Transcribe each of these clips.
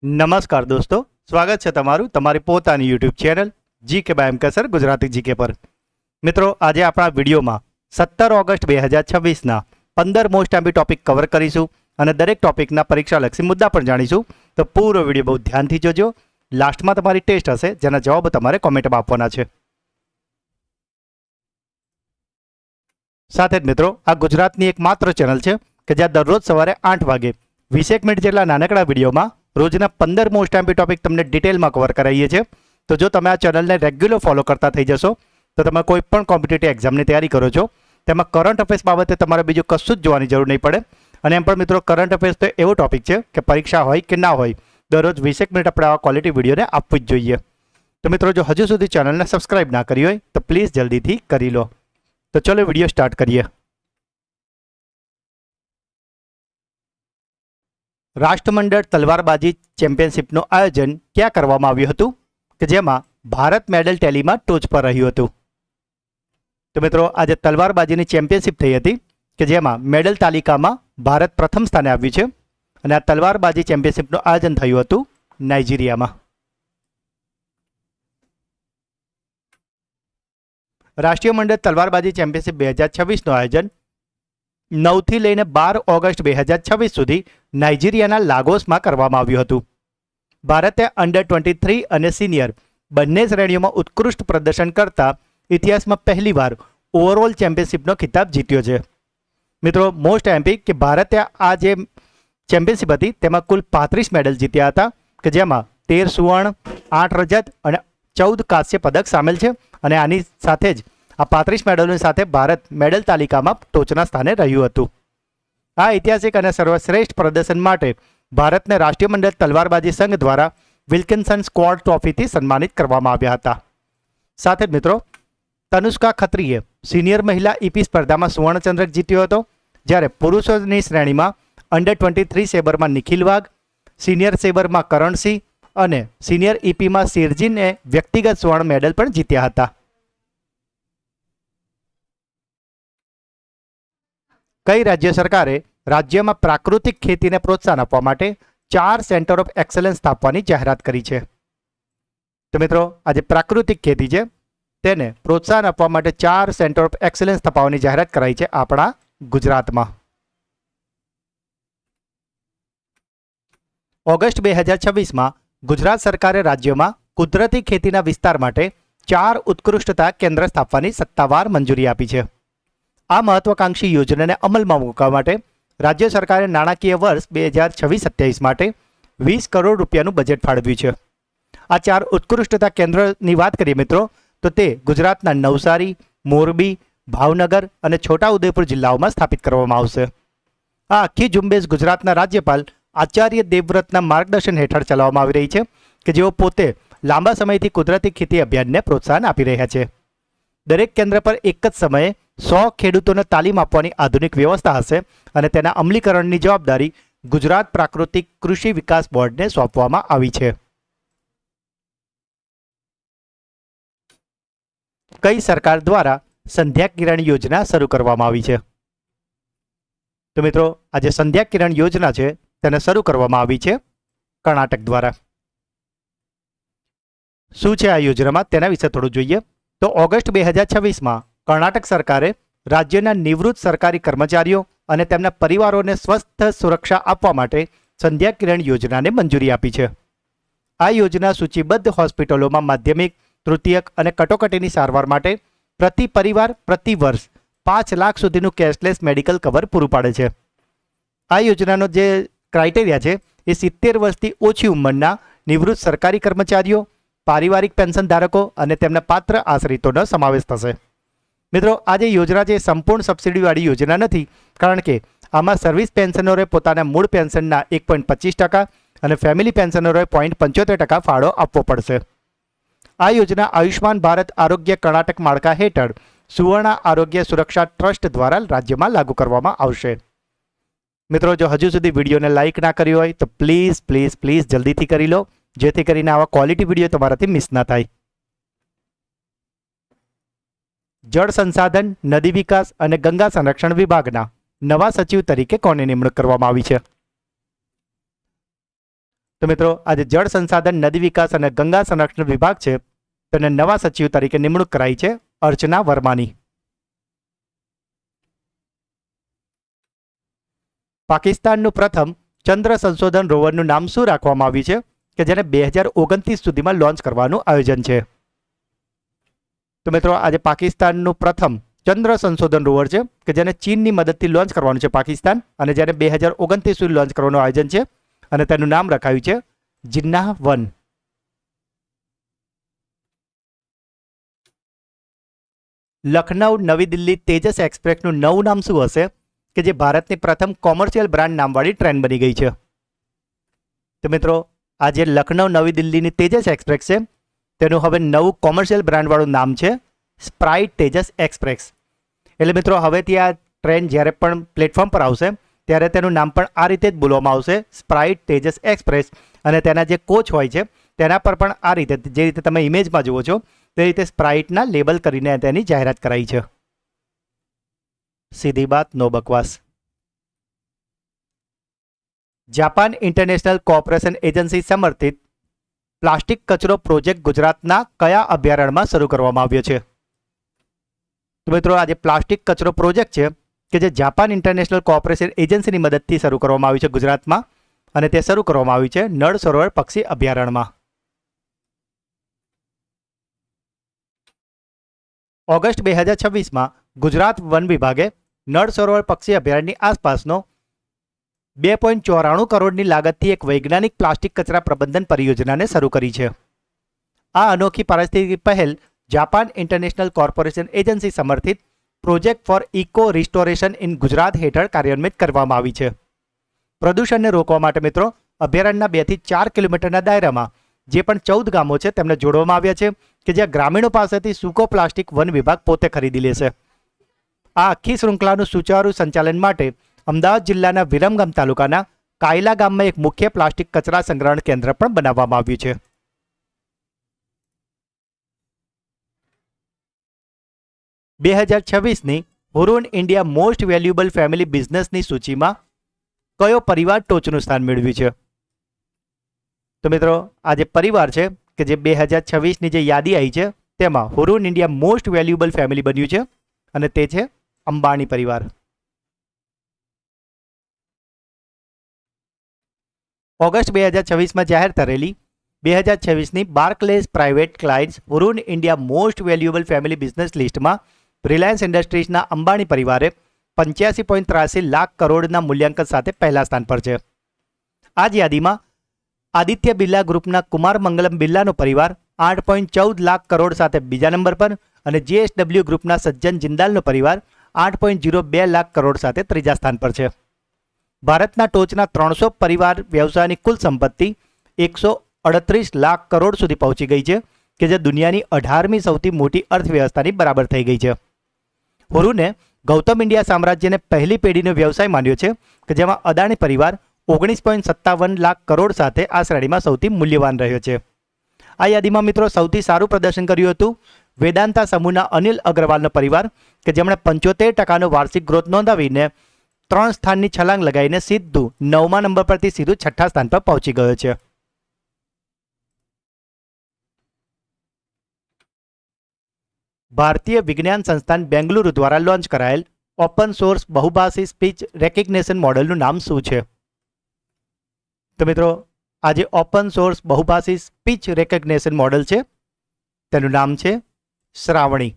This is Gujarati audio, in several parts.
નમસ્કાર દોસ્તો, સ્વાગત છે તમારું તમારી પોતાની YouTube channel GK by MK sir Gujarati GK પર. મિત્રો, આજે આપણા વિડીયોમાં 17 ઓગસ્ટ 2026ના 15 મોસ્ટ એમ્પી ટોપિક કવર કરીશું અને દરેક ટોપિકના પરીક્ષાલક્ષી મુદ્દા પણ જાણીશું. તો પૂરો વિડીયો બહુ ધ્યાનથી જોજો. લાસ્ટમાં તમારી ટેસ્ટ હશે જેના જવાબ તમારે કોમેન્ટમાં આપવાના છે. સાથે જ મિત્રો, આ ગુજરાતની એક માત્ર ચેનલ છે કે જ્યાં દરરોજ સવારે 8 વાગે 20 મિનિટ જેટલા નાનકડા વિડીયોમાં રોજના 15 મોસ્ટ એમ્પી ટોપિક તમને ડિટેલમાં કવર કરાવીએ છીએ. તો જો તમે આ ચેનલને રેગ્યુલર ફોલો કરતા થઈ જશો તો તમે કોઈ પણ કોમ્પિટિટિવ એક્ઝામની તૈયારી કરો છો તેમાં કરંટ અફેર્સ બાબતે તમારે બીજું કશું જ જોવાની જરૂર નહીં પડે. અને એમ પણ મિત્રો, કરંટ અફેર્સ તો એવો ટોપિક છે કે પરીક્ષા હોય કે ના હોય દરરોજ 20 મિનિટ આપણે આવા ક્વોલિટી વિડીયોને આપવી જ જોઈએ. તો મિત્રો, જો હજુ સુધી ચેનલને સબસ્ક્રાઇબ ના કરી હોય તો પ્લીઝ જલ્દીથી કરી લો. તો ચલો વિડીયો સ્ટાર્ટ કરીએ. રાષ્ટ્રમંડળ તલવારબાજી ચેમ્પિયનશિપનું આયોજન ક્યાં કરવામાં આવ્યું હતું કે જેમાં ભારત મેડલ ટેલીમાં ટોચ પર રહ્યું હતું? તો મિત્રો, આજે તલવારબાજીની ચેમ્પિયનશિપ થઈ હતી કે જેમાં મેડલ તાલિકામાં ભારત પ્રથમ સ્થાને આવ્યું છે અને આ તલવારબાજી ચેમ્પિયનશિપનું આયોજન થયું હતું નાઇજીરિયામાં. રાષ્ટ્રીય મંડળ તલવારબાજી ચેમ્પિયનશિપ 2026નું આયોજન 9 થી લઈને 12 ઓગસ્ટ 2026 સુધી નાઇજીરિયાના લાગોસમાં કરવામાં આવ્યું હતું. ભારતે અંડર 23 અને સિનિયર બંને શ્રેણીઓમાં ઉત્કૃષ્ટ પ્રદર્શન કરતા ઇતિહાસમાં પહેલીવાર ઓવરઓલ ચેમ્પિયનશિપનો ખિતાબ જીત્યો છે. મિત્રો, મોસ્ટ એમ્પી કે ભારતે આ જે ચેમ્પિયનશિપ હતી તેમાં કુલ 35 મેડલ જીત્યા હતા કે જેમાં 13 સુવર્ણ, 8 રજત અને 14 કાંસ્ય પદક સામેલ છે. અને આની સાથે જ આ 35 મેડલોની સાથે ભારત મેડલ તાલિકામાં ટોચના સ્થાને રહ્યું હતું. આ ઐતિહાસિક અને સર્વશ્રેષ્ઠ પ્રદર્શન માટે ભારતને રાષ્ટ્રીય મંડળ તલવારબાજી સંઘ દ્વારા વિલ્કિન્સન સ્ક્વોડ ટ્રોફીથી સન્માનિત કરવામાં આવ્યા હતા. સાથે જ મિત્રો, તનુષ્કા ખત્રીએ સિનિયર મહિલા ઈપી સ્પર્ધામાં સુવર્ણચંદ્રક જીત્યો હતો, જ્યારે પુરુષોની શ્રેણીમાં અંડર 23 સેબરમાં નિખિલ વાઘ, સિનિયર સેબરમાં કરણસિંહ અને સિનિયર ઈપીમાં સિરજીને વ્યક્તિગત સુવર્ણ મેડલ પણ જીત્યા હતા. કઈ રાજ્ય સરકારે રાજ્યમાં પ્રાકૃતિક ખેતીને પ્રોત્સાહન આપવા માટે 4 સેન્ટર ઓફ એક્સલન્સ સ્થાપવાની જાહેરાત કરી છે? તો મિત્રો, આજે પ્રાકૃતિક ખેતી છે તેને પ્રોત્સાહન આપવા માટે 4 સેન્ટર ઓફ એક્સલન્સ સ્થાપવાની જાહેરાત કરાઈ છે આપણા ગુજરાતમાં. ઓગસ્ટ 2026માં ગુજરાત સરકારે રાજ્યમાં કુદરતી ખેતીના વિસ્તાર માટે 4 ઉત્કૃષ્ટતા કેન્દ્ર સ્થાપવાની સત્તાવાર મંજૂરી આપી છે. આ મહત્વાકાંક્ષી યોજનાને અમલમાં મૂકવા માટે રાજ્ય સરકારે નાણાકીય વર્ષ 2026-27 માટે 20 કરોડ રૂપિયાનું બજેટ ફાળવ્યું છે. આ 4 ઉત્કૃષ્ટતા કેન્દ્રની વાત કરીએ મિત્રો, તો તે ગુજરાતના નવસારી, મોરબી, ભાવનગર અને છોટાઉદેપુર જિલ્લાઓમાં સ્થાપિત કરવામાં આવશે. આ આખી ઝુંબેશ ગુજરાતના રાજ્યપાલ આચાર્ય દેવવ્રતના માર્ગદર્શન હેઠળ ચલાવવામાં આવી રહી છે કે જેઓ પોતે લાંબા સમયથી કુદરતી ખેતી અભિયાનને પ્રોત્સાહન આપી રહ્યા છે. દરેક કેન્દ્ર પર એક જ સમયે 100 ખેડૂતોને તાલીમ આપવાની આધુનિક વ્યવસ્થા હશે અને તેના અમલીકરણની જવાબદારી ગુજરાત પ્રાકૃતિક કૃષિ વિકાસ બોર્ડને સોંપવામાં આવી છે. કઈ સરકાર દ્વારા સંધ્યા કિરણ યોજના શરૂ કરવામાં આવી છે? તો મિત્રો, આ જે સંધ્યા કિરણ યોજના છે તેને શરૂ કરવામાં આવી છે કર્ણાટક દ્વારા. શું છે આ યોજનામાં તેના વિશે થોડું જોઈએ. તો ઓગસ્ટ 2026માં કર્ણાટક સરકારે રાજ્યના નિવૃત્ત સરકારી કર્મચારીઓ અને તેમના પરિવારોને સ્વસ્થ સુરક્ષા આપવા માટે સંધ્યા કિરણ યોજનાને મંજૂરી આપી છે. આ યોજના સૂચિબદ્ધ હોસ્પિટલોમાં માધ્યમિક, તૃતીયક અને કટોકટીની સારવાર માટે પ્રતિ પરિવાર પ્રતિ વર્ષ 5 લાખ સુધીનું કેશલેસ મેડિકલ કવર પૂરું પાડે છે. આ યોજનાનો જે ક્રાઇટેરિયા છે એ 70 વર્ષથી ઓછી ઉંમરના નિવૃત્ત સરકારી કર્મચારીઓ, પારિવારિક પેન્શન ધારકો અને તેમના પાત્ર આશ્રિતોનો સમાવેશ થશે. મિત્રો, આ જે યોજના છે એ સંપૂર્ણ સબસિડીવાળી યોજના નથી, કારણ કે આમાં સર્વિસ પેન્શનરોએ પોતાના મૂળ પેન્શનના 1.25% અને ફેમિલી પેન્શનરોએ 0.75% ફાળો આપવો પડશે. આ યોજના આયુષ્માન ભારત આરોગ્ય કર્ણાટક માળખા હેઠળ સુવર્ણ આરોગ્ય સુરક્ષા ટ્રસ્ટ દ્વારા રાજ્યમાં લાગુ કરવામાં આવશે. મિત્રો, જો હજુ સુધી વિડીયોને લાઇક ના કરી હોય તો પ્લીઝ પ્લીઝ પ્લીઝ જલ્દીથી કરી લો, જેથી કરીને આવા ક્વોલિટી વિડીયો તમારાથી મિસ ના થાય. જળ સંસાધન, નદી વિકાસ અને ગંગા સંરક્ષણ વિભાગના નવા સચિવ તરીકે કોની નિમણૂક કરવામાં આવી છે? તો મિત્રો આજે જળ સંસાધન, નદી વિકાસ અને ગંગા સંરક્ષણ વિભાગ છે તેને નવા સચિવ તરીકે નિમણૂક કરાઈ છે અર્ચના વર્માની. પાકિસ્તાનનું પ્રથમ ચંદ્ર સંશોધન રોવરનું નામ શું રાખવામાં આવ્યું છે કે જેને 2029 સુધીમાં લોન્ચ કરવાનું આયોજન છે? તો મિત્રો આજે પાકિસ્તાનનું પ્રથમ ચંદ્ર સંશોધન રોવર છે કે જેને ચીનની મદદથી લોન્ચ કરવાનું છે પાકિસ્તાન, અને જેને 2029 સુધી લોન્ચ કરવાનું આયોજન છે અને તેનું નામ રખાયું છે જિન્નાહ-1. લખનઉ નવી દિલ્હી તેજસ એક્સપ્રેસનું નવું નામ શું હશે કે જે ભારતની પ્રથમ કોમર્શિયલ બ્રાન્ડ નામવાળી ટ્રેન બની ગઈ છે? તો મિત્રો આજે લખનઉ નવી દિલ્હીની તેજસ એક્સપ્રેસ છે તેનું હવે નવું કોમર્શિયલ બ્રાન્ડવાળું નામ છે સ્પ્રાઇટ તેજસ એક્સપ્રેસ. એટલે મિત્રો હવેથી આ ટ્રેન જ્યારે પણ પ્લેટફોર્મ પર આવશે ત્યારે તેનું નામ પણ આ રીતે જ બોલવામાં આવશે, સ્પ્રાઇટ તેજસ એક્સપ્રેસ. અને તેના જે કોચ હોય છે તેના પર પણ આ રીતે, જે રીતે તમે ઇમેજમાં જુઓ છો તે રીતે સ્પ્રાઇટના લેબલ કરીને તેની જાહેરાત કરાઈ છે. સીધી બાત, નો બકવાસ. જાપાન ઇન્ટરનેશનલ કોઓપરેશન એજન્સી સમર્થિત પ્લાસ્ટિક કચરો પ્રોજેક્ટ ગુજરાતના કયા અભયારણ્યમાં શરૂ કરવામાં આવ્યો છે? તો મિત્રો આજે પ્લાસ્ટિક કચરો પ્રોજેક્ટ છે કે જે જાપાન ઇન્ટરનેશનલ કોઓપરેશન એજન્સીની મદદથી શરૂ કરવામાં આવ્યું છે ગુજરાતમાં, અને તે શરૂ કરવામાં આવ્યું છે નળ સરોવર પક્ષી અભયારણ્યમાં. ઓગસ્ટ 2026માં ગુજરાત વન વિભાગે નળ સરોવર પક્ષી અભયારણ્યની આસપાસનો 2.94 કરોડની લાગતથી એક વૈજ્ઞાનિક પ્લાસ્ટિક કચરા પ્રબંધન પરિયોજનાને શરૂ કરી છે. આ અનોખી પારિસ્થિતિક પહેલ જાપાન ઇન્ટરનેશનલ કોર્પોરેશન એજન્સી સમર્થિત project for eco restoration in Gujarat હેઠળ કાર્યાન્વિત કરવામાં આવી છે. પ્રદૂષણને રોકવા માટે મિત્રો અભયારણ્યના 2 થી 4 કિલોમીટરના દાયરામાં જે પણ 14 ગામો છે તેમને જોડવામાં આવ્યા છે કે જ્યાં ગ્રામીણો પાસેથી સૂકો પ્લાસ્ટિક વન વિભાગ પોતે ખરીદી લેશે. આ આખી શૃંખલાનું સુચારુ સંચાલન માટે અમદાવાદ જિલ્લાના વિરમગામ તાલુકાના કાયલા ગામમાં એક મુખ્ય પ્લાસ્ટિક કચરા સંગ્રહણ કેન્દ્ર પણ બનાવવામાં આવ્યું છે. ની હુરુન ઇન્ડિયા મોસ્ટ વેલ્યુએબલ ફેમિલી બિઝનેસની સૂચિમાં કયો પરિવાર ટોચનું સ્થાન મેળવ્યું છે? તો મિત્રો આ જે પરિવાર છે કે જે 2026ની જે યાદી આવી છે તેમાં હુરુન ઇન્ડિયા મોસ્ટ વેલ્યુએબલ ફેમિલી બન્યું છે અને તે છે અંબાણી પરિવાર. ઓગસ્ટ 2026માં જાહેર કરેલી 2026ની Barclays private clients Hurun India most valuable family business લિસ્ટમાં રિલાયન્સ ઇન્ડસ્ટ્રીઝના અંબાણી પરિવારે 85.83 લાખ કરોડના મૂલ્યાંકન સાથે પહેલા સ્થાન પર છે. આ જ યાદીમાં આદિત્ય બિરલા ગ્રુપના કુમાર મંગલમ બિરલાનો પરિવાર 8.14 લાખ કરોડ સાથે બીજા નંબર પર અને JSW ગ્રુપના સજ્જન જિંદાલનો પરિવાર 8.02 લાખ કરોડ સાથે ત્રીજા સ્થાન પર છે. ભારતના ટોચના 300 પરિવાર વ્યવસાયની કુલ સંપત્તિ 138 લાખ કરોડ સુધી પહોંચી ગઈ છે કે જે દુનિયાની 18મી સૌથી મોટી અર્થવ્યવસ્થાની બરાબર થઈ ગઈ છે. હુરુને ગૌતમ ઇન્ડિયા સામ્રાજ્યને પહેલી પેઢીનો વ્યવસાય માન્યો છે કે જેમાં અદાણી પરિવાર 19.57 લાખ કરોડ સાથે આ શ્રેણીમાં સૌથી મૂલ્યવાન રહ્યો છે. આ યાદીમાં મિત્રો સૌથી સારું પ્રદર્શન કર્યું હતું વેદાંતા સમૂહના અનિલ અગ્રવાલનો પરિવાર કે જેમણે 75% વાર્ષિક ગ્રોથ નોંધાવીને 3 સ્થાનની છલાંગ લગાવીને સીધું 9મા નંબર પરથી સીધું 6થા સ્થાન પર પહોંચી ગયો છે. ભારતીય વિજ્ઞાન સંસ્થાન બેંગલુરુ દ્વારા લોન્ચ કરાયેલ ઓપન સોર્સ બહુભાષી સ્પીચ રેકગ્નિશન મોડેલનું નામ શું છે? તો મિત્રો આજે ઓપન સોર્સ બહુભાષી સ્પીચ રેકગ્નિશન મોડેલ છે તેનું નામ છે શ્રાવણી.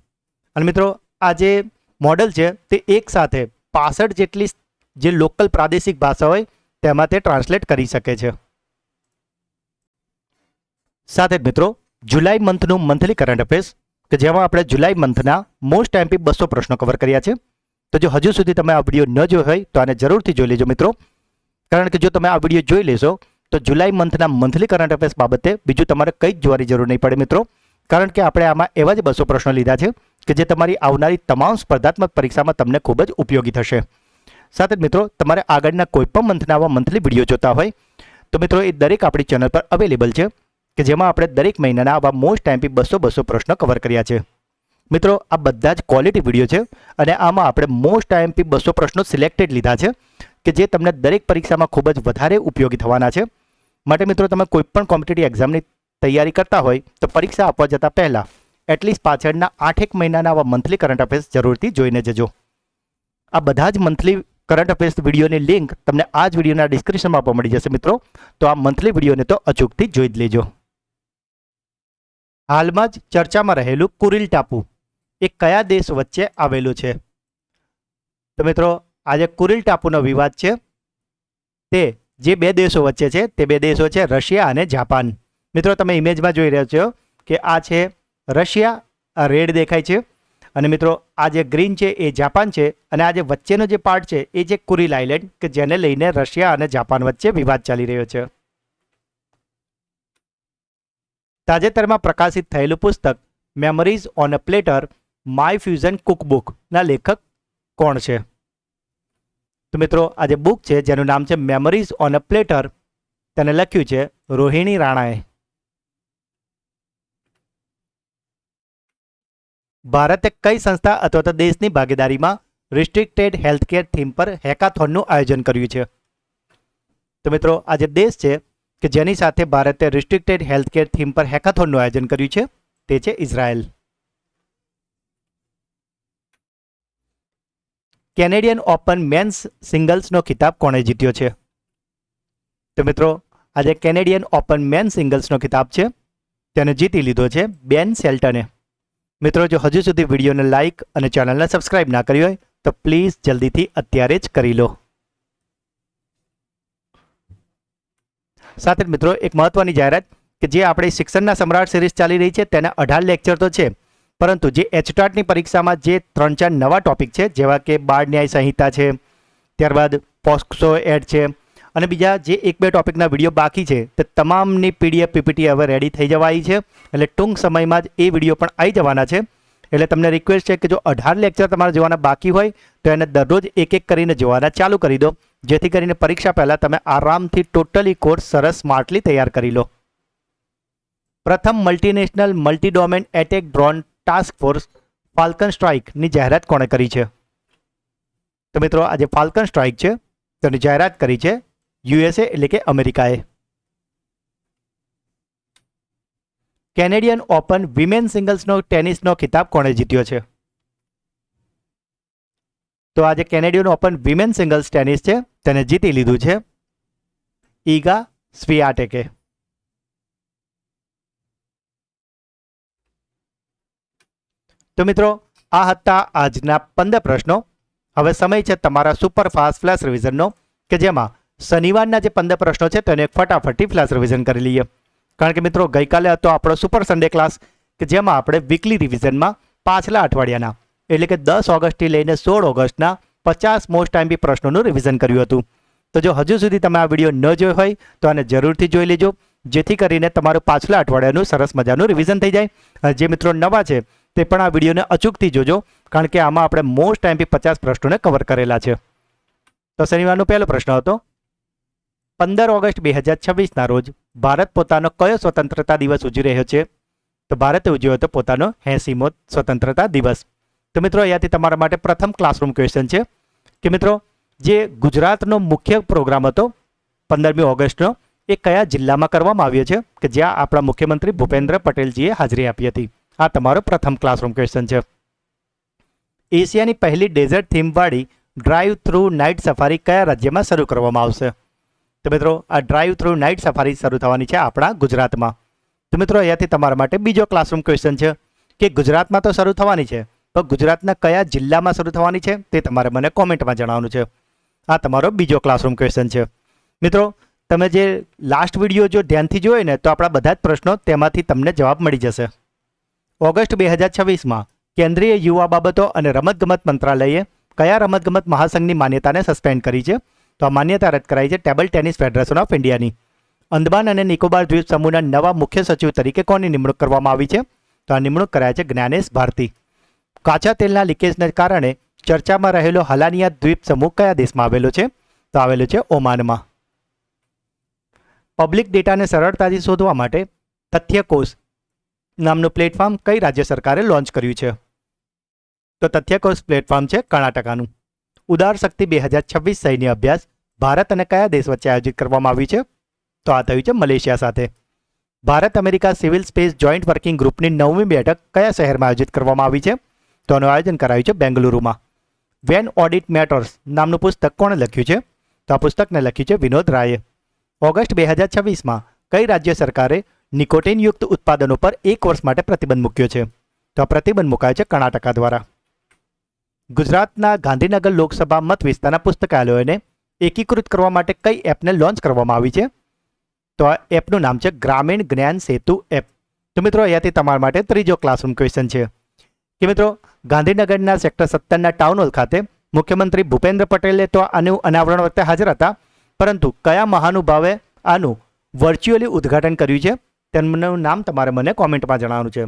અને મિત્રો આ જે મોડેલ છે તે એક સાથે 65 જેટલી જે લોકલ પ્રાદેશિક ભાષા હોય તેમાં તે ટ્રાન્સલેટ કરી શકે છે. સાથે જ મિત્રો જુલાઈ મંથનું મંથલી કરંટ અફેર્સ કે જેમાં આપણે જુલાઈ મંથના મોસ્ટ એમપી 200 પ્રશ્નો કવર કર્યા છે. તો જો હજુ સુધી તમે આ વિડીયો ન જોયો હોય તો આને જરૂરથી જોઈ લેજો મિત્રો, કારણ કે જો તમે આ વિડીયો જોઈ લેશો તો જુલાઈ મંથના મંથલી કરંટ અફેર્સ બાબતે બીજું તમારે કંઈ જ જોવાની જરૂર નહીં પડે મિત્રો, કારણ કે આપણે આમાં એવા જ 200 પ્રશ્નો લીધા છે કે જે તમારી આવનારી તમામ સ્પર્ધાત્મક પરીક્ષામાં તમને ખૂબ જ ઉપયોગી થશે. સાથે જ મિત્રો તમારે આગળના કોઈપણ મંથના આવા મંથલી વિડીયો જોતા હોય તો મિત્રો એ દરેક આપણી ચેનલ પર અવેલેબલ છે કે જેમાં આપણે દરેક મહિનાના આવા મોસ્ટ એમપી 200 પ્રશ્નો કવર કર્યા છે. મિત્રો આ બધા જ ક્વોલિટી વિડીયો છે અને આમાં આપણે મોસ્ટ એમપી 200 પ્રશ્નો સિલેક્ટેડ લીધા છે કે જે તમને દરેક પરીક્ષામાં ખૂબ જ વધારે ઉપયોગી થવાના છે. માટે મિત્રો તમે કોઈ પણ કોમ્પિટિટિવ એક્ઝામની તૈયારી કરતા હોય તો પરીક્ષા આપવા જતાં પહેલાં એટલીસ્ટ પાછળના 8-1 મહિનાના આવા મંથલી કરંટ અફેર્સ જરૂરથી જોઈને જજો. આ બધા જ મંથલી કરંટ અફેર્સ વિડીયોની લિંક તમને આ જ વિડીયોના ડિસ્ક્રિપ્શનમાં આપવા મળી જશે મિત્રો. તો આ મંથલી વિડીયોને તો અચૂકથી જોઈ જ લેજો. હાલમાં જ ચર્ચામાં રહેલું કુરીલ ટાપુ એ કયા દેશ વચ્ચે આવેલું છે? તો મિત્રો આજે કુરીલ ટાપુનો વિવાદ છે તે જે બે દેશો વચ્ચે છે તે બે દેશો છે રશિયા અને જાપાન. મિત્રો તમે ઇમેજમાં જોઈ રહ્યા છો કે આ છે રશિયા, આ રેડ દેખાય છે, અને મિત્રો આ જે ગ્રીન છે એ જાપાન છે, અને આ જે વચ્ચેનો જે પાર્ટ છે એ છે કુરીલ આઇલેન્ડ કે જેને લઈને રશિયા અને જાપાન વચ્ચે વિવાદ ચાલી રહ્યો છે. તાજેતરમાં પ્રકાશિત થયેલું પુસ્તક memories on a platter my fusion કુકબુકના લેખક કોણ છે? તો મિત્રો આ જે બુક છે જેનું નામ છે મેમરીઝ ઓન અ પ્લેટર, તેને લખ્યું છે રોહિણી રાણાએ. ભારતે કઈ સંસ્થા અથવા તો દેશની ભાગીદારીમાં રિસ્ટ્રિક્ટેડ હેલ્થકેર થીમ પર હેકાથોનનું આયોજન કર્યું છે? તો મિત્રો આ જે દેશ છે કે જેની સાથે ભારતે રિસ્ટ્રિક્ટેડ હેલ્થકેર થીમ પર હેકાથોનનું આયોજન કર્યું છે તે છે ઇઝરાયલ. કેનેડિયન ઓપન મેન્સ સિંગલ્સનો ખિતાબ કોણે જીત્યો છે? તો મિત્રો આજે કેનેડિયન ઓપન મેન્સ સિંગલ્સનો ખિતાબ છે તેને જીતી લીધો છે બેન શેલ્ટને. મિત્રો જો હજુ સુધી વિડીયોને લાઇક અને ચેનલને સબસ્ક્રાઇબ ના કરી હોય તો પ્લીઝ જલ્દીથી અત્યારે જ કરી લો. સાથે જ મિત્રો એક મહત્વની જાહેરાત કે જે આપણી શિક્ષણના સમ્રાટ સિરીઝ ચાલી રહી છે તેના 18 લેક્ચર તો છે, પરંતુ જે એચટાટની પરીક્ષામાં જે 3-4 નવા ટોપિક છે જેવા કે બાળ ન્યાય સંહિતા છે, ત્યારબાદ પોક્સો એડ છે, અને બીજા જે 1-2 ટોપિકના વિડીયો બાકી છે તે તમામની પીડીએફ પીપીટી હવે રેડી થઈ જવાઈ છે. એટલે ટૂંક સમયમાં જ એ વિડીયો પણ આવી જવાના છે. એટલે તમને રિક્વેસ્ટ છે કે જો 18 લેક્ચર તમારે જોવાના બાકી હોય તો એને દરરોજ એક કરીને જોવાના ચાલુ કરી દો, જેથી કરીને પરીક્ષા પહેલાં તમે આરામથી ટોટલી કોર્સ સરસ સ્માર્ટલી તૈયાર કરી લો. પ્રથમ multinational multi domain attack drone task force falcon સ્ટ્રાઇકની જાહેરાત કોણે કરી છે? તો મિત્રો આ જે ફાલ્કન સ્ટ્રાઇક છે તેની જાહેરાત કરી છે યુએસએ એટલે કે અમેરિકાએ. કેનેડિયન ઓપન વિમેન સિંગલ્સનો ટેનિસનો ખિતાબ કોણે જીત્યો છે? તો આજે Canadian open women singles tennis છે તેને જીતી લીધું છે ઈગા સ્વિયાટેકે. તો મિત્રો આ હતા આજના 15 પ્રશ્નો. હવે સમય છે તમારા સુપરફાસ્ટ ફ્લેશ રિવિઝનનો કે જેમાં શનિવારના જે 15 પ્રશ્નો છે તેને ફટાફટી ફ્લેશ રિવિઝન કરી લઈએ. કારણ કે મિત્રો ગઈકાલે હતો આપણો સુપર સન્ડે ક્લાસ કે જેમાં આપણે વીકલી રિવિઝનમાં પાછલા અઠવાડિયાના એટલે કે 10 ઓગસ્ટથી લઈને 16 ઓગસ્ટના 50 મોસ્ટ ટાઈમપી પ્રશ્નોનું રિવિઝન કર્યું હતું. તો જો હજુ સુધી તમે આ વિડીયો ન જોયો હોય તો આને જરૂરથી જોઈ લેજો, જેથી કરીને તમારું પાછલા અઠવાડિયાનું સરસ મજાનું રિવિઝન થઈ જાય. જે મિત્રો નવા છે તે પણ આ વિડીયોને અચૂકથી જોજો, કારણ કે આમાં આપણે મોસ્ટ ટાઈમપી 50 પ્રશ્નોને કવર કરેલા છે. તો શનિવારનો પહેલો પ્રશ્ન હતો 15 ઓગસ્ટ 2026ના રોજ ભારત પોતાનો કયો સ્વતંત્રતા દિવસ ઉજવી રહ્યો છે? તો ભારતે ઉજવ્યો હતો પોતાનો 80મો સ્વતંત્રતા દિવસ. તો મિત્રો અહીંયાથી તમારા માટે પ્રથમ ક્લાસરૂમ ક્વેશ્ચન છે કે મિત્રો જે ગુજરાતનો મુખ્ય પ્રોગ્રામ હતો 15મી ઓગસ્ટનો એ કયા જિલ્લામાં કરવામાં આવ્યો છે કે જ્યાં આપણા મુખ્યમંત્રી ભૂપેન્દ્ર પટેલજીએ હાજરી આપી હતી? આ તમારો પ્રથમ ક્લાસરૂમ ક્વેશ્ચન છે. એશિયાની પહેલી ડેઝર્ટ થીમવાળી ડ્રાઈવ થ્રુ નાઇટ સફારી કયા રાજ્યમાં શરૂ કરવામાં આવશે? તો મિત્રો આ ડ્રાઈવ થ્રુ નાઇટ સફારી શરૂ થવાની છે આપણા ગુજરાતમાં. તો મિત્રો અહીંયાથી તમારા માટે બીજો ક્લાસરૂમ ક્વેશ્ચન છે કે ગુજરાતમાં તો શરૂ થવાની છે, તો ગુજરાતના કયા જિલ્લામાં શરૂ થવાની છે તે તમારે મને કોમેન્ટમાં જણાવવાનું છે. આ તમારો બીજો ક્લાસરૂમ ક્વેશ્ચન છે. મિત્રો તમે જે લાસ્ટ વિડીયો જો ધ્યાનથી જોયો ને તો આપણા બધા જ પ્રશ્નો તેમાંથી તમને જવાબ મળી જશે. ઓગસ્ટ 2026માં કેન્દ્રીય યુવા બાબતો અને રમતગમત મંત્રાલયે કયા રમતગમત મહાસંઘની માન્યતાને સસ્પેન્ડ કરી છે? તો આ માન્યતા રદ કરાઈ છે ટેબલ ટેનિસ ફેડરેશન ઓફ ઇન્ડિયાની. અંદમાન અને નિકોબાર દ્વીપ સમૂહના નવા મુખ્ય સચિવ તરીકે કોની નિમણૂક કરવામાં આવી છે? તો આ નિમણૂક કરાય છે જ્ઞાનેશ ભારતી. કાચા તેલના લીકેજને કારણે ચર્ચામાં રહેલો હલાનિયા દ્વીપ સમૂહ કયા દેશમાં આવેલો છે? તો આવેલો છે ઓમાનમાં. પબ્લિક ડેટાને સરળતાથી શોધવા માટે તથ્યકોષ નામનું પ્લેટફોર્મ કઈ રાજ્ય સરકારે લોન્ચ કર્યું છે? તો તથ્યકોષ પ્લેટફોર્મ છે કર્ણાટકાનું. ઉદાર શક્તિ 2026 સૈન્ય અભ્યાસ ભારત અને કયા દેશ વચ્ચે આયોજિત કરવામાં આવ્યું છે? તો આ થયું છે મલેશિયા સાથે. Bharat America civil space joint working ગ્રુપની 9મી બેઠક કયા શહેરમાં આયોજિત કરવામાં આવી છે? તો આનું આયોજન કરાયું છે બેંગલુરુમાં. વેન ઓડિટ મેટર્સ નામનું પુસ્તક કોણે લખ્યું છે? તો આ પુસ્તકને લખ્યું છે વિનોદ રાયે. ઓગસ્ટ 2026માં કઈ રાજ્ય સરકારે નિકોટિનયુક્ત ઉત્પાદનો પર 1 વર્ષ માટે પ્રતિબંધ મૂક્યો છે? તો આ પ્રતિબંધ મુકાયો છે કર્ણાટકા દ્વારા. ગુજરાતના ગાંધીનગર લોકસભા મત વિસ્તારના પુસ્તકાલયોને એકીકૃત કરવા માટે કઈ એપને લોન્ચ કરવામાં આવી છે? તો આ એપનું નામ છે ગ્રામીણ જ્ઞાન સેતુ એપ. તો મિત્રો અહીંયાથી તમારા માટે ત્રીજો ક્લાસરૂમ ક્વેશ્ચન છે કે મિત્રો ગાંધીનગરના સેક્ટર 17ના ટાઉન હોલ ખાતે મુખ્યમંત્રી ભૂપેન્દ્ર પટેલે તો આનું અનાવરણ વખતે હાજર હતા, પરંતુ કયા મહાનુભાવે આનું વર્ચ્યુઅલી ઉદ્ઘાટન કર્યું છે તેમનું નામ તમારે મને કોમેન્ટમાં જણાવવાનું છે.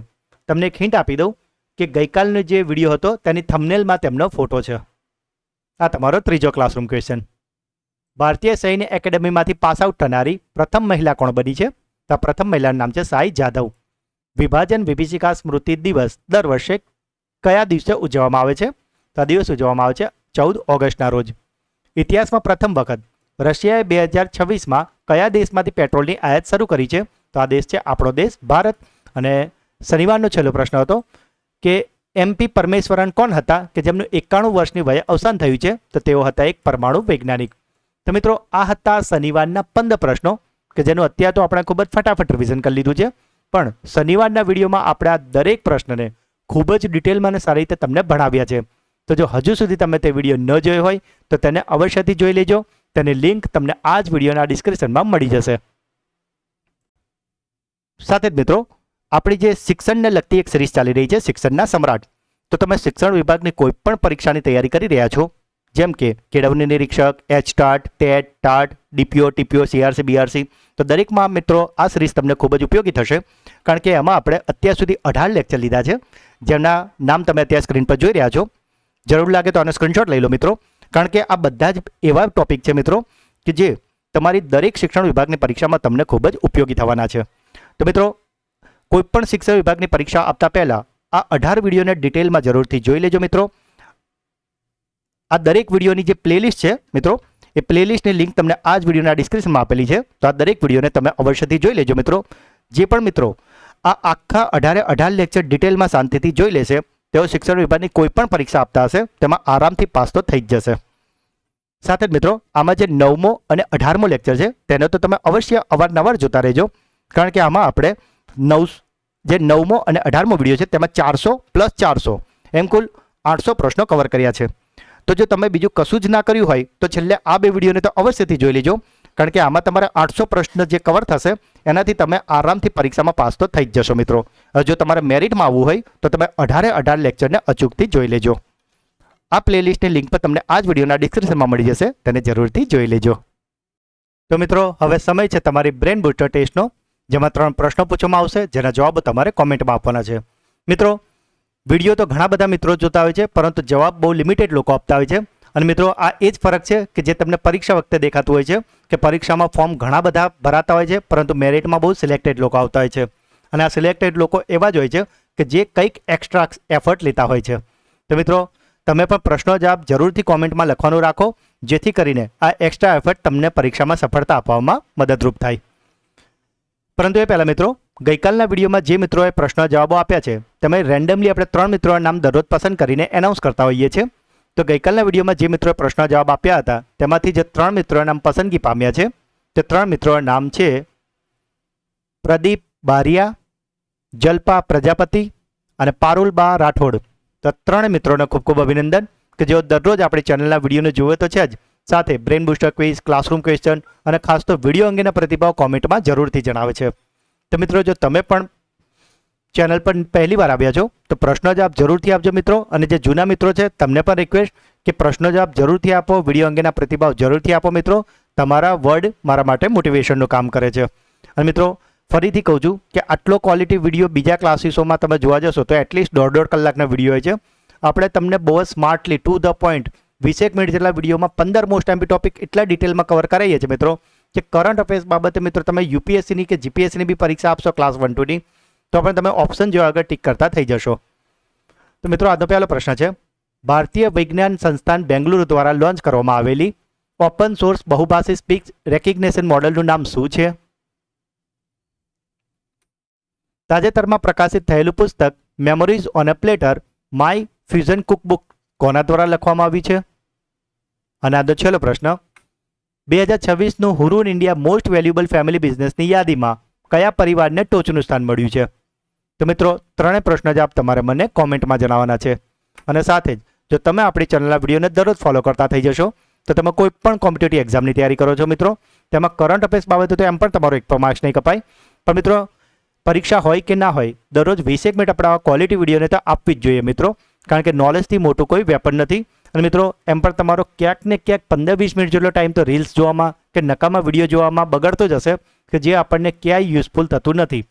તમને એક હિન્ટ આપી દઉં કે ગઈકાલનો જે વિડીયો હતો તેની થંબનેલમાં તેમનો ફોટો છે. આ તમારો ત્રીજો ક્લાસરૂમ ક્વેશ્ચન. ભારતીય સૈન્ય એકેડેમીમાંથી પાસ આઉટ થનારી પ્રથમ મહિલા કોણ બની છે? તો આ પ્રથમ મહિલાનું નામ છે સાઈ જાદવ. વિભાજન વિભીષિકા સ્મૃતિ દિવસ દર વર્ષે કયા દિવસે ઉજવવામાં આવે છે? તો આ દિવસ ઉજવવામાં આવે છે 14 ઓગસ્ટના રોજ. ઇતિહાસમાં પ્રથમ વખત રશિયાએ 2026માં કયા દેશમાંથી પેટ્રોલની આયાત શરૂ કરી છે? તો આ દેશ છે આપણો દેશ ભારત. અને શનિવારનો છેલ્લો પ્રશ્ન હતો કે MP પરમેશ્વરન કોણ હતા કે જેમનું 91 વર્ષની વયે અવસાન થયું છે? તો તેઓ હતા એક પરમાણુ વૈજ્ઞાનિક. તો મિત્રો આ હતા શનિવારના 15 પ્રશ્નો કે જેનું અત્યારે તો આપણે ખૂબ જ ફટાફટ રિવિઝન કરી લીધું છે, પણ શનિવારના વિડીયોમાં આપણે આ દરેક પ્રશ્નને ખૂબ જ ડિટેલમાં અને સારી રીતે તમને ભણાવ્યા છે. તો જો હજુ સુધી તમે તે વિડીયો ન જોયો હોય તો તેને અવશ્યથી જોઈ લેજો. તેની લિંક તમને આ જ વિડીયોના ડિસ્ક્રિપ્શનમાં મળી જશે. સાથે જ મિત્રો આપણી જે શિક્ષણને લગતી એક સિરીઝ ચાલી રહી છે શિક્ષણના સમ્રાટ. તો તમે શિક્ષણ વિભાગની કોઈ પણ પરીક્ષાની તૈયારી કરી રહ્યા છો, જેમ કે કેળવણી નિરીક્ષક, HTAT, TET, TAT, DPO, TPO, CRC, BRC, તો દરેકમાં મિત્રો આ સિરીઝ તમને ખૂબ જ ઉપયોગી થશે, કારણ કે એમાં આપણે અત્યાર સુધી 18 લેક્ચર લીધા છે, જેમના નામ તમે અત્યારે સ્ક્રીન પર જોઈ રહ્યા છો. જરૂર લાગે તો આનો સ્ક્રીનશોટ લઈ લો મિત્રો, કારણ કે આ બધા જ એવા ટોપિક છે મિત્રો કે જે તમારી દરેક શિક્ષણ વિભાગની પરીક્ષામાં તમને ખૂબ જ ઉપયોગી થવાના છે. તો મિત્રો કોઈપણ શિક્ષણ વિભાગની પરીક્ષા આપતા પહેલાં આ 18 વિડીયોને ડિટેલમાં જરૂરથી જોઈ લેજો મિત્રો. આ દરેક વિડીયોની જે પ્લેલિસ્ટ છે મિત્રો, એ પ્લેલિસ્ટની લિંક તમને આ જ વિડીયોના ડિસ્ક્રિપ્શનમાં આપેલી છે. તો આ દરેક વિડીયોને તમે અવશ્યથી જોઈ લેજો મિત્રો. જે પણ મિત્રો આ આખા 18 લેક્ચર ડિટેલમાં શાંતિથી જોઈ લેશે તેઓ શિક્ષણ વિભાગની કોઈ પણ પરીક્ષા આપતા હશે તેમાં આરામથી પાસ તો થઈ જ જશે. સાથે જ મિત્રો આમાં જે 9મો અને 18મો લેક્ચર છે તેને તો તમે અવશ્ય અવારનવાર જોતા રહેજો, કારણ કે આમાં આપણે 9મો અને 18મો વિડીયો છે તેમાં 400 + 400 એમ કુલ 800 પ્રશ્નો કવર કર્યા છે. તો જો તમે બીજું કશું જ ના કર્યું હોય તો છેલ્લે આ 2 વિડીયોને તો અવશ્યથી જોઈ લેજો, કારણ કે આમાં તમારે 800 પ્રશ્ન જે કવર થશે એનાથી તમે આરામથી પરીક્ષામાં પાસ તો થઈ જ જશો મિત્રો. જો તમારે મેરિટમાં આવવું હોય તો તમે 18 લેક્ચરને અચૂકથી જોઈ લેજો. આ પ્લેલિસ્ટની લિંક પર તમને આ જ વિડીયોના ડિસ્ક્રિપ્શનમાં મળી જશે, તેને જરૂરથી જોઈ લેજો. તો મિત્રો હવે સમય છે તમારી બ્રેન બૂસ્ટર ટેસ્ટનો, જેમાં 3 પ્રશ્નો પૂછવામાં આવશે જેના જવાબ તમારે કોમેન્ટમાં આપવાના છે. મિત્રો વિડીયો તો ઘણા બધા મિત્રો જોતા હોય છે, પરંતુ જવાબ બહુ લિમિટેડ લોકો આપતા હોય છે. અને મિત્રો આ એ જ ફરક છે કે જે તમને પરીક્ષા વખતે દેખાતું હોય છે કે પરીક્ષામાં ફોર્મ ઘણા બધા ભરાતા હોય છે, પરંતુ મેરિટમાં બહુ સિલેક્ટેડ લોકો આવતા હોય છે. અને આ સિલેક્ટેડ લોકો એવા જ હોય છે કે જે કંઈક એક્સ્ટ્રા એફર્ટ લેતા હોય છે. તો મિત્રો તમે પણ પ્રશ્નો જવાબ જરૂરથી કોમેન્ટમાં લખવાનું રાખો, જેથી કરીને આ એક્સ્ટ્રા એફર્ટ તમને પરીક્ષામાં સફળતા આપવામાં મદદરૂપ થાય. પરંતુ એ પહેલાં મિત્રો ગઈકાલના વિડીયોમાં જે મિત્રોએ પ્રશ્ન જવાબો આપ્યા છે તમે રેન્ડમલી આપણે 3 મિત્રોના નામ દરરોજ પસંદ કરીને એનાઉન્સ કરતા હોઈએ છીએ. તો ગઈકાલના વિડીયોમાં જે મિત્રોએ પ્રશ્ન જવાબ આપ્યા હતા તેમાંથી જે 3 મિત્રોના નામ પસંદગી પામ્યા છે તે 3 મિત્રોના નામ છે પ્રદીપ બારિયા, જલ્પા પ્રજાપતિ અને પારુલબા રાઠોડ. તો 3 મિત્રોને ખૂબ ખૂબ અભિનંદન કે જેઓ દરરોજ આપણી ચેનલના વિડીયોને જુએ તો છે જ, સાથે brain booster quiz, classroom question અને ખાસ તો વિડીયો અંગેના પ્રતિભાવ કોમેન્ટમાં જરૂરથી જણાવે છે. તો મિત્રો જો તમે પણ ચેનલ પર પહેલી વાર આવ્યા છો તો પ્રશ્નો જવાબ જરૂરથી આપજો મિત્રો, અને જે જૂના મિત્રો છે તમને પણ રિક્વેસ્ટ કે પ્રશ્નો જવાબ જરૂરથી આપો, વિડીયો અંગેના પ્રતિભાવ જરૂરથી આપો મિત્રો. તમારા વર્ડ મારા માટે મોટિવેશનનું કામ કરે છે. અને મિત્રો ફરીથી કહું છું કે આટલો ક્વોલિટી વિડીયો બીજા ક્લાસીસોમાં તમે જોવા જશો તો એટલીસ્ટ 1.5 કલાકના વિડીયો હોય છે. આપણે તમને બહુ જ smartly to the point 20 minute જેટલા વિડીયોમાં 15 મોસ્ટ એમ્પી ટોપિક એટલા ડિટેલમાં કવર કરાવીએ છીએ મિત્રો કે કરંટ અફેર્સ બાબતે મિત્રો તમે UPSCની કે GPSCની બી પરીક્ષા આપશો ક્લાસ 1-2ની તો પણ તમે ઓપ્શન જો આગળ ટીક કરતા થઈ જશો. તો મિત્રો આજનો પહેલો પ્રશ્ન છે, ભારતીય વિજ્ઞાન સંસ્થાન બેંગલુરુ દ્વારા લોન્ચ કરવામાં આવેલી ઓપન સોર્સ બહુભાષી સ્પીચ રેકગ્નિશન મોડલનું નામ શું છે? તાજેતરમાં પ્રકાશિત થયેલું પુસ્તક memories on a platter my fusion cookbook કોના દ્વારા લખવામાં આવી છે? અને આજનો છેલ્લો પ્રશ્ન, 2026નું Hurun India most valuable family બિઝનેસની યાદીમાં કયા પરિવારને ટોચનું સ્થાન મળ્યું છે? તો મિત્રો, ત્રણેય પ્રશ્ન જવાબ તમારે મને કોમેન્ટમાં જણાવવાના છે. અને સાથે જ જો તમે આપણી ચેનલના વિડીયોને દરરોજ ફોલો કરતા થઈ જશો તો તમે કોઈ પણ કોમ્પિટિટિવ એક્ઝામની તૈયારી કરો છો મિત્રો, તેમાં કરંટ અફેર્સ બાબતે તો એમ પણ તમારો એક પણ માર્ક્સ નહીં કપાય. પણ મિત્રો, પરીક્ષા હોય કે ના હોય, દરરોજ 20 મિનિટ આપણે આવા ક્વોલિટી વિડીયોને તો આપવી જ જોઈએ મિત્રો, કારણ કે નોલેજથી મોટું કોઈ વેપન નથી. અને મિત્રો, એમ પણ તમારો ક્યાંક ને ક્યાંક 15-20 મિનિટ જેટલો ટાઈમ તો રીલ્સ જોવામાં કે નકામા વિડીયો જોવામાં બગડતો જ હશે, કે જે આપણને ક્યાંય યુઝફુલ થતું નથી.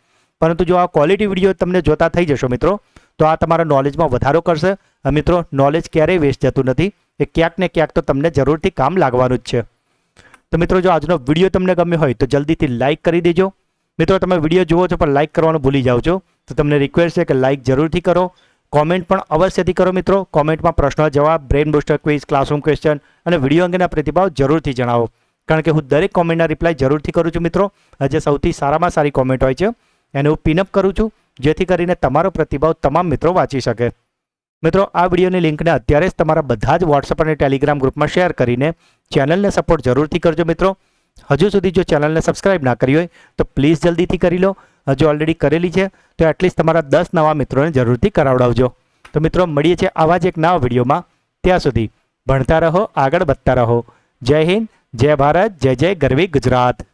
પરંતુ જો આ ક્વોલિટી વિડીયો તમને જોતા થઈ જશો મિત્રો, તો આ તમારા નોલેજમાં વધારો કરશે. અને મિત્રો, નોલેજ ક્યારેય વેસ્ટ જતું નથી, એ ક્યાંક ને ક્યાંક તો તમને જરૂરથી કામ લાગવાનું જ છે. તો મિત્રો, જો આજનો વિડીયો તમને ગમ્યો હોય તો જલ્દીથી લાઇક કરી દેજો. મિત્રો, તમે વિડીયો જુઓ છો પણ લાઇક કરવાનું ભૂલી જાઓ છો, તો તમને રિક્વેસ્ટ છે કે લાઇક જરૂરથી કરો. કોમેન્ટ પણ અવશ્યથી કરો મિત્રો. કોમેન્ટમાં પ્રશ્નો જવાબ, brain booster quiz, classroom question અને વિડીયો અંગેના પ્રતિભાવ જરૂરથી જણાવો, કારણ કે હું દરેક કોમેન્ટના રિપ્લાય જરૂરથી કરું છું મિત્રો. જે સૌથી સારામાં સારી કોમેન્ટ હોય છે એને હું પિનઅપ કરું છું, જેથી કરીને તમારો પ્રતિભાવ તમામ મિત્રો વાંચી શકે. મિત્રો, આ વિડીયોની લિંકને અત્યારે જ તમારા બધા જ વોટ્સઅપ અને ટેલિગ્રામ ગ્રુપમાં શેર કરીને ચેનલને સપોર્ટ જરૂરથી કરજો મિત્રો. હજુ સુધી જો ચેનલને સબસ્ક્રાઇબ ના કરી હોય તો પ્લીઝ જલ્દીથી કરી લો. જો ઓલરેડી કરેલી છે તો એટલીસ્ટ તમારા 10 નવા મિત્રોને જરૂરથી કરાવડાવજો. તો મિત્રો, મળીએ છીએ આવા જ એક નવા વિડીયોમાં. ત્યાં સુધી ભણતા રહો, આગળ વધતા રહો. જય હિન્દ, જય ભારત, જય જય ગરવી ગુજરાત.